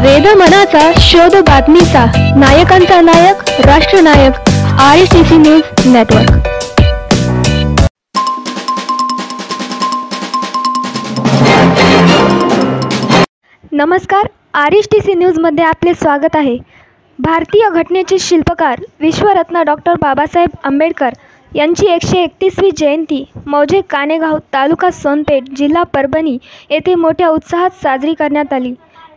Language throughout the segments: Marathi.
वेद मनाचा शोध बातमीचा नायकांचा नायक राष्ट्रनायक RSTC न्यूज नेटवर्क। नमस्कार, RSTC न्यूज मध्ये आपले स्वागत आहे। भारतीय घटनेचे शिल्पकार विश्वरत्न डॉक्टर बाबासाहेब आंबेडकर यांची 131वी जयंती मौजे कानेगाव तालुका सोनपेठ जिल्हा परभणी येथे मोठ्या उत्साहात साजरी करण्यात आली।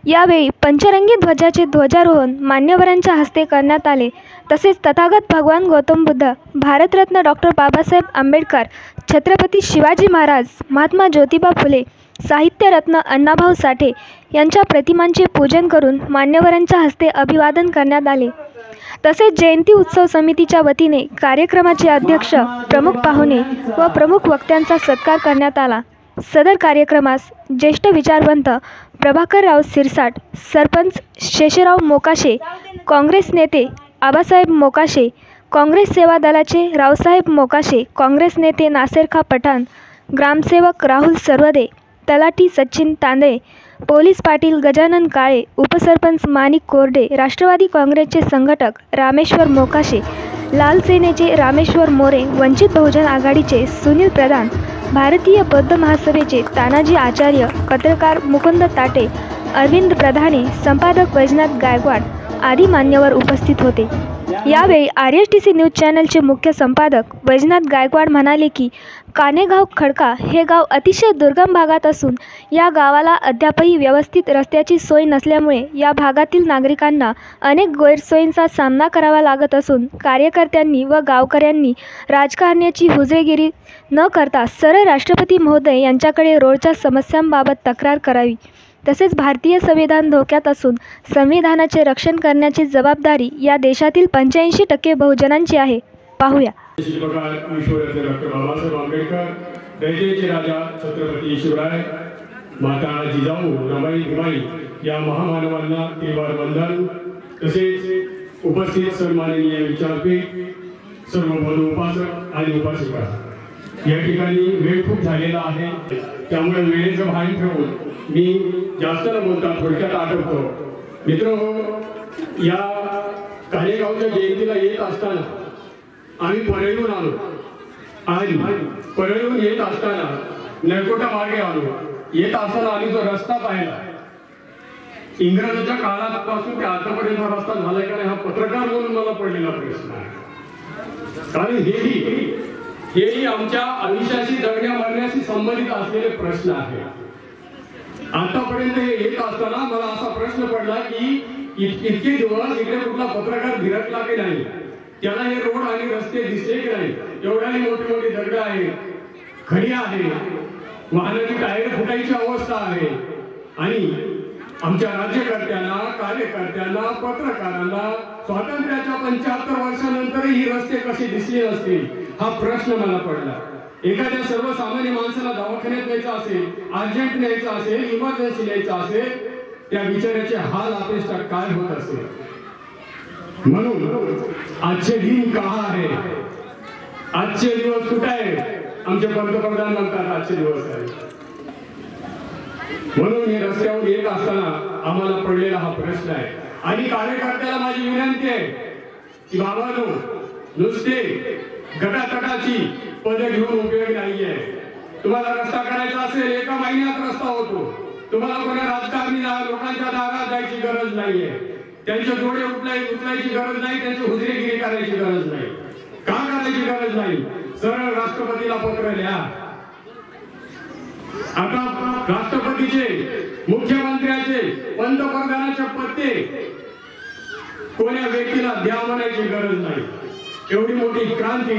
यावेळी पंचरंगी ध्वजाचे ध्वजारोहण मान्यवरांच्या हस्ते करण्यात आले। तसेच तथागत भगवान गौतम बुद्ध, भारतरत्न डॉक्टर बाबासाहेब आंबेडकर, छत्रपती शिवाजी महाराज, महात्मा ज्योतिबा फुले, साहित्यरत्न अण्णाभाऊ साठे यांच्या प्रतिमांचे पूजन करून मान्यवरांच्या हस्ते अभिवादन करण्यात आले। तसेच जयंती उत्सव समितीच्या वतीने कार्यक्रमाचे अध्यक्ष, प्रमुख पाहुणे व प्रमुख वक्त्यांचा सत्कार करण्यात आला। सदर कार्यक्रमास ज्येष्ठ विचारवंत प्रभाकरराव सिरसाट, सरपंच शेषराव मोकाशे, काँग्रेस नेते आबासाहेब मोकाशे, काँग्रेस सेवा दलाचे रावसाहेब मोकाशे, काँग्रेस नेते नासेरखा पठाण, ग्रामसेवक राहुल सरवदे, तलाठी सचिन तांदळे, पोलीस पाटील गजानन काळे, उपसरपंच माणिक कोरडे, राष्ट्रवादी काँग्रेसचे संघटक रामेश्वर मोकाशे, लाल सेनेचे रामेश्वर मोरे, वंचित बहुजन आघाडीचे सुनील प्रधान, भारतीय बौद्ध महासभेचे तानाजी आचार्य, पत्रकार मुकुंद ताटे, अरविंद प्रधाने, संपादक वैजनाथ गायकवाड आदी मान्यवर उपस्थित होते। यावेळी RSTC न्यूज चॅनलचे मुख्य संपादक वैजनाथ गायकवाड म्हणाले की कानेगाव खडका हे गाव अतिशय दुर्गम भागात असून या गावाला अद्यापही व्यवस्थित रस्त्याची सोय नसल्यामुळे या भागातील नागरिकांना अनेक गैरसोयींचा सामना करावा लागत असून कार्यकर्त्यांनी व गावकऱ्यांनी राजकारण्याची हुजेगिरी न करता सरळ राष्ट्रपती महोदय यांच्याकडे रोडच्या समस्यांबाबत तक्रार करावी। तसेच भारतीय संविधान धोक्यात असून संविधानाचे रक्षण करण्याची जबाबदारी या देशातील 85% बहुजनांची आहे। पाहूया। विश्वरत्न डॉक्टर बाबासाहेब आंबेडकर, दैतेचे राजा छत्रपती शिवराय, माता जिजाऊ रमाई भीमाई या महामानवांना त्रिवार वंदन। तसेच उपस्थित सन्माननीय विचारपीठ, सर्व बंधू उपासक आणि उपासिका, या ठिकाणी वेळ खूप झालेला आहे, त्यामुळे वेळेचं भान ठेवून मी जास्त न बोलता थोडक्यात आठवतो। मित्रांनो, या कानेगावच्या जयंतीला येत असताना आम्ही परळीहून आलो आणि परळीहून येत असताना नळकोटा मार्गे आलो। येत असताना आम्ही जो रस्ता पाहिला, इंग्रजांच्या काळापासून ते आतापर्यंत हा रस्ता झालाय का नाही हा पत्रकार म्हणून मला पडलेला प्रश्न आहे। कारण हेही आमच्या आयुष्याशी जगण्या मरण्याशी संबंधित असलेले प्रश्न आहेत। आतापर्यंत हे येत असताना मला असा प्रश्न पडला की इतके दिवस इकडे कुठला पत्रकार भिरकला की नाही, त्याला हे रोड आणि रस्ते दिसले की नाही, एवढ्याने मोठी मोठी दगड आहे, खडी आहे, वाहनाची टायर फुटायची अवस्था आहे आणि आमच्या राज्यकर्त्यांना, कार्यकर्त्यांना, पत्रकारांना स्वातंत्र्याच्या 75 वर्षानंतर ही रस्ते कसे दिसले असतील हा प्रश्न मला पडला। एखाद्या सर्वसामान्य माणसाला दवाखान्यात न्यायचं असेल, अर्जंट न्यायचं असेल, इमर्जन्सी न्यायचं असेल, त्या बिचाऱ्याचे हाल अपेक्षा काय होत असेल। म्हणून आजचे दिन कहा आहे, आजचे दिवस कुठे आहे, आमचे पंतप्रधान म्हणतात आजचे दिवस आहे। म्हणून हे रस्त्यावर येत असताना आम्हाला पडलेला हा प्रश्न आहे आणि कार्यकर्त्याला माझी विनंती आहे की बाबांनो, नुसते गटातटाची पद घेऊन उपयोग नाहीये। तुम्हाला रस्ता करायचा असेल 1 महिन्यात रस्ता होतो। तुम्हाला कोणा राजकारणी लोकांच्या दारात जायची गरज नाहीये, त्यांचे डोळे उचलायची गरज नाही, त्यांची हुजरेगिरी करायची गरज नाही। का करायची गरज नाही? सरळ राष्ट्रपतीला पत्र लिहा। आता राष्ट्रपतीचे, मुख्यमंत्र्याचे, पंतप्रधानाचे पत्ते कोण्या व्यक्तीला द्या म्हणायची गरज नाही। एवढी मोठी क्रांती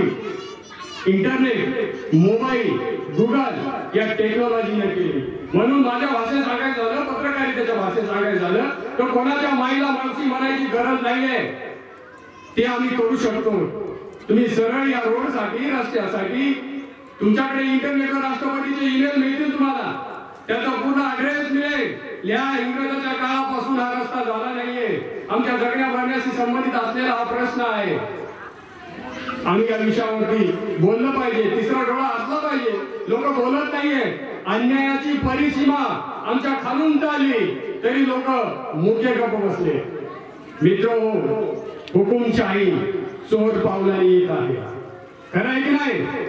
इंटरनेट, मोबाईल, गुगल या टेक्नॉलॉजीने केली। म्हणून माझ्या भाषेत सांगायचं झालं, पत्रकारितेच्या भाषेत सांगायचं झालं तर कोणाच्या माईला मावशी म्हणायची गरज नाहीये, ते आम्ही करू शकतो। तुम्ही सरळ या रोडसाठी, रस्त्यासाठी तुमच्याकडे इंटरनेटवर राष्ट्रपतीचे ईमेल मिळतील, तुम्हाला त्याचा पूर्ण ऍड्रेस मिळेल। या इंग्रजाच्या काळापासून हा रस्ता झाला नाहीये, आमच्या जगण्या मरण्याशी संबंधित असलेला हा प्रश्न आहे। आम्ही या विषयावरती बोललं पाहिजे, तिसरा डोळा असला पाहिजे। लोक बोलत नाहीये, अन्यायाची परिसीमा आमच्या खालून चालली, तरी लोक मुके गप बसले. मित्र, हुकुमशाही चोर पावलांनी येत आहे. खरं आहे की नाही?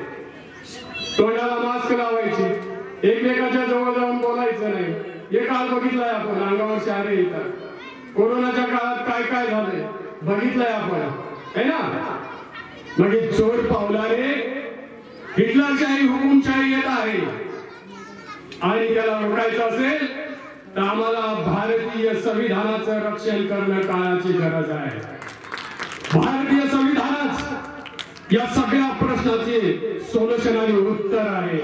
तोंडाला मास्क लावायचे, एकमेकाच्या जवळ जाऊन बोलायचं नाही. हे काल बघितलंय आपण, अंगावर शहरे येतात. कोरोनाच्या काळात काय काय झालंय बघितलंय आपण, है ना? मग चोर पावलाने हिटलरशाही हुकुमशाही येत आहे आणि त्याला रोखायचं असेल तर आम्हाला भारतीय संविधानाचं रक्षण करणं काळाची गरज आहे. भारतीय संविधानच या सगळ्या प्रश्नाचे सोल्युशन आणि उत्तर आहे.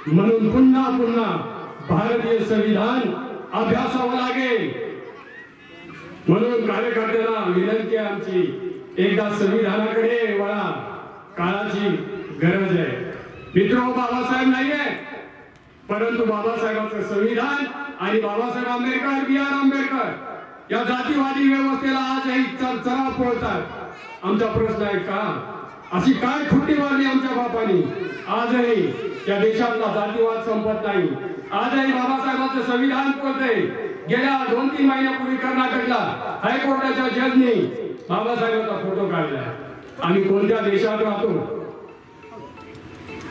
म्हणून पुन्हा पुन्हा भारतीय संविधान अभ्यासावं लागेल. म्हणून कार्यकर्त्यांना विनंती आहे आमची, एकदा संविधानाकडे वळा, काळाची गरज आहे. मित्रो, बाबासाहेब नाहीये, परंतु बाबासाहेबांचं संविधान आणि बाबासाहेब आंबेडकर, बी आर आंबेडकर या जातीवादी व्यवस्थेला आजही चरा पळतात. आमचा प्रश्न आहे का अशी काय खुट्टी मारली आमच्या बापांनी? आजही या देशातला जातीवाद संपत नाही. आजही बाबासाहेबांचं संविधान बोलतंय. गेल्या 2-3 महिन्यापूर्वी कर्नाटकला हायकोर्टाच्या जजनी बाबासाहेबांचा फोटो काढलाय. आम्ही कोणत्या देशात राहतो?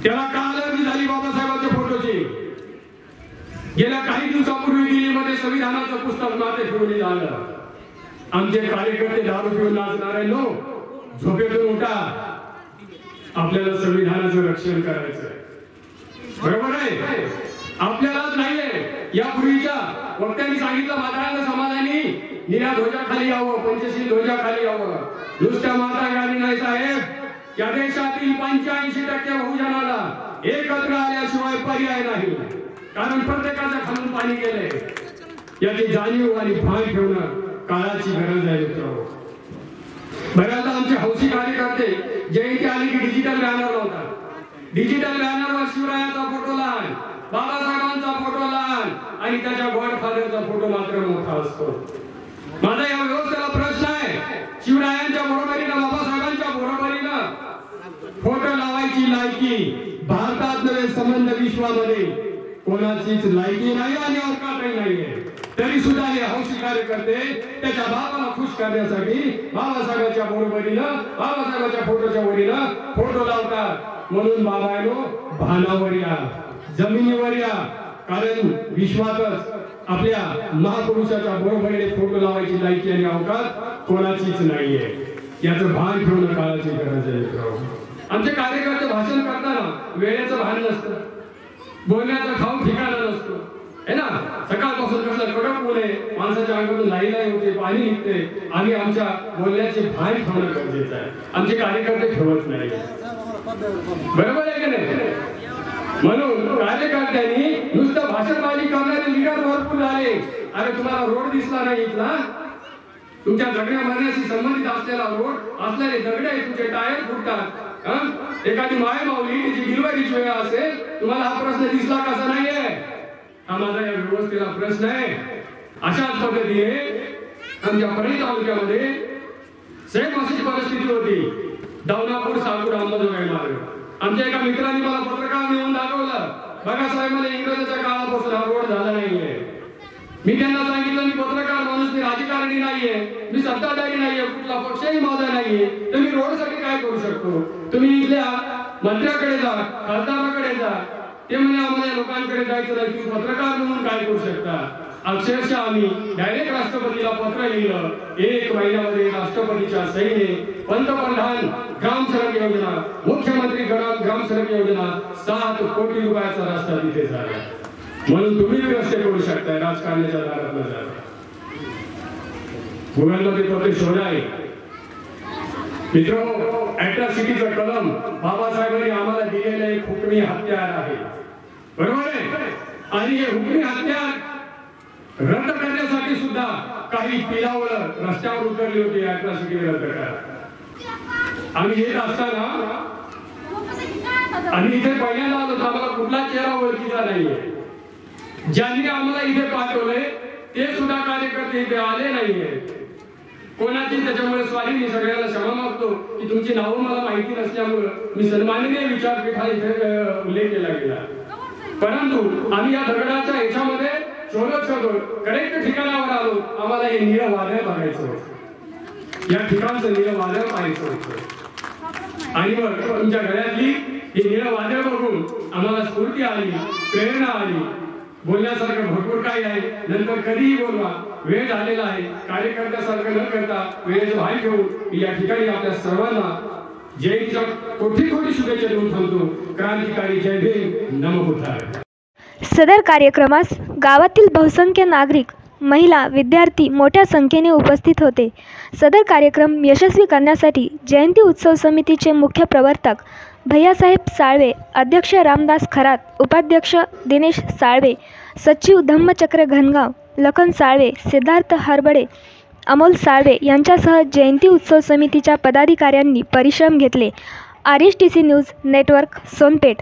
त्याला कालही झाली बाबासाहेबांच्या फोटोची. गेल्या काही दिवसापूर्वी दिल्लीमध्ये संविधानाचं पुस्तक माते ठेवून झालं. आमचे कार्यकर्ते दारू पिऊन नाचणारे लोक, झोपेतून उठा, आपल्याला संविधानाचं रक्षण करायचं. बरोबर आहे? आपल्यालाच नाहीये. यापूर्वीच्या वक्त्यांनी सांगितलं, म्हाताऱ्यांना समाजाने निळ्या ध्वजाखाली यावं, पंचशील ध्वजाखाली यावं. नुसत्या माता गांधी नाही साहेब, या देशातील 85% बहुजनाला एकत्र आल्याशिवाय पर्याय नाही. कारण प्रत्येकाच्या खालून पाणी गेलंय. याची जाणीव आणि भान ठेवणं काळाची गरज आहे. मित्रांनो, बऱ्याचदा आमचे हौशी कार्यकर्ते जयंती आली की डिजिटल बॅनर लावतात. डिजिटल बॅनरवर शिवरायाचा फोटो लहान, बाबासाहेबांचा फोटो लहान आणि त्याच्या गॉडफादरचा फोटो मात्र मोठा असतो. माझा या व्यवस्थेला प्रश्न आहे, शिवरायांच्या बरोबरीनं बाबासाहेबांच्या बरोबरीनं फोटो लावायची लायकी भारतात नव्हे संबंध विश्वामध्ये कोणाचीच लायकी नाही आणि अवकाशही नाहीये. तरी सुद्धा हे हौशी कार्यकर्ते त्याच्या बाबाला खुश करण्यासाठी बाबासाहेबांच्या बरोबरीनं, बाबासाहेबांच्या फोटोच्या वरीनं फोटो लावतात. म्हणून बाबांनो, भानावर या, जमिनीवर या. कारण विश्वातच आपल्या महापुरुषाच्या बरोबरीने फोटो लावायची लायकी आणि अवकाश कोणाचीच नाहीये. याचं भान ठेवणं काळाची गरज आहे. आमचे कार्यकर्ते भाषण करताना वेळेचं भान नसतं, बोलण्याचा ठाव ठिकाणा नसतो, है ना? सकाळपासून कसलं कडक ऊन आहे, माणसाच्या अंगातून लाई होते, पाणी निघते. आम्ही आमच्या बोलण्याचे भान ठेवणं गरजेचं आहे. आमचे कार्यकर्ते ठेवत नाही. बरोबर आहे की नाही? म्हणून कार्यकर्त्यांनी नुसतं भाषणबाजी करणारे लीडर भरपूर झाले. अरे तुम्हाला रोड दिसला नाही इथला? तुमच्या जगण्या मरण्याशी संबंधित असलेला रोड असलेले दगडे तुमचे टायर फुटतात. एखादी माय माऊली तिची डिलिव्हरीची वेळ असेल, तुम्हाला हा प्रश्न दिसला कसा नाहीये? हा माझा या व्यवस्थेला प्रश्न आहे. अशाच पद्धतीने आमच्या परळी तालुक्यामध्ये सेम अशीच परिस्थिती होती. दौनापूर, साकूर, अंबाजोगाई मार्ग. आमच्या एका मित्रांनी मला पत्रकार नेऊन दाखवलं, बघा साहेब, मला इंग्रजाच्या काळापासून हा रोड झाला नाहीये. मी त्यांना सांगितलं, मी पत्रकार माणूस, मी राजकारणी नाहीये, मी सत्ताधारी नाहीये, कुठला पक्षही माझा नाहीये, तर मी रोडसाठी काय करू शकतो? तुम्ही इथल्या मंत्र्याकडे जा, खासदाराकडे जा. ते म्हणे आम्हाला लोकांकडे जायचं नाही, तुम्ही पत्रकार म्हणून काय करू शकता? अक्षरशः आम्ही डायरेक्ट राष्ट्रपतीला पत्र लिहिलं. 1 महिन्यामध्ये राष्ट्रपतीच्या सहीने पंतप्रधान ग्राम सडक योजना, मुख्यमंत्री ग्राम सडक योजना, 7 कोटी रुपयाचा रस्ता तिथे झाला. म्हणून तुम्ही रस्ते करू शकताय, राजकारणाच्या दारात न जाता. गुगलमध्ये पत्र शोधाय. मित्रांनो, अॅट्रॉसिटीचं कलम बाबासाहेबांनी आम्हाला दिलेलं एक हुकमी हत्यार आहे. बरोबर आहे? आणि हे हुकमी हत्यार रद्द करण्यासाठी सुद्धा काही पिलावळं रस्त्यावर उतरली होती. अॅट्रॉसिटी रद्द करा. आम्ही येत असताना आम्ही इथे पहिल्यांदा आलो, आम्हाला कुठला चेहरा ओळखीचा नाहीये. ज्यांनी आम्हाला इथे पाठवले ते सुद्धा कार्यकर्ते इथे आले नाहीये. कोणाची त्याच्यामुळे स्वारी मी सगळ्याला क्षमा मागतो की तुमची नावं मला माहिती नसल्यामुळे मी सन्माननीय विचारपीठा इथे उल्लेख केला गेला. परंतु आम्ही या दगडाच्या ह्याच्यामध्ये शोधत करेक्ट ठिकाणावर आलो. आम्हाला हे निळं वादळ बघायचं होतं, या ठिकाणचं निळं वादळ पाहायचं होतं. आणि मग तुमच्या गळ्यातली हे निळं वादळ बघून आम्हाला स्फूर्ती आली, प्रेरणा आली. बोलण्यासारखं भरपूर काही आहे, नंतर कधीही बोलवा, वेळ झालेला आहे. कार्यकर्त्यासारखं न करता वेळेचं भान ठेवून मी या ठिकाणी आपल्या सर्वांना जयंतीच्या कोटी कोटी शुभेच्छा देऊन थांबतो. क्रांतिकारी जय भीम, नमो बुद्धाय. सदर कार्यक्रमास गावातील बहुसंख्य नागरिक, महिला, विद्यार्थी मोठ्या संख्येने उपस्थित होते. सदर कार्यक्रम यशस्वी करण्यासाठी जयंती उत्सव समितीचे मुख्य प्रवर्तक भैयासाहेब साळवे, अध्यक्ष रामदास खरात, उपाध्यक्ष दिनेश साळवे, सचिव धम्मचक्र घनगाव, लखन साळवे, सिद्धार्थ हरबडे, अमोल साळवे यांच्यासह जयंती उत्सव समितीच्या पदाधिकाऱ्यांनी परिश्रम घेतले. RSTC news network, Sonpeth.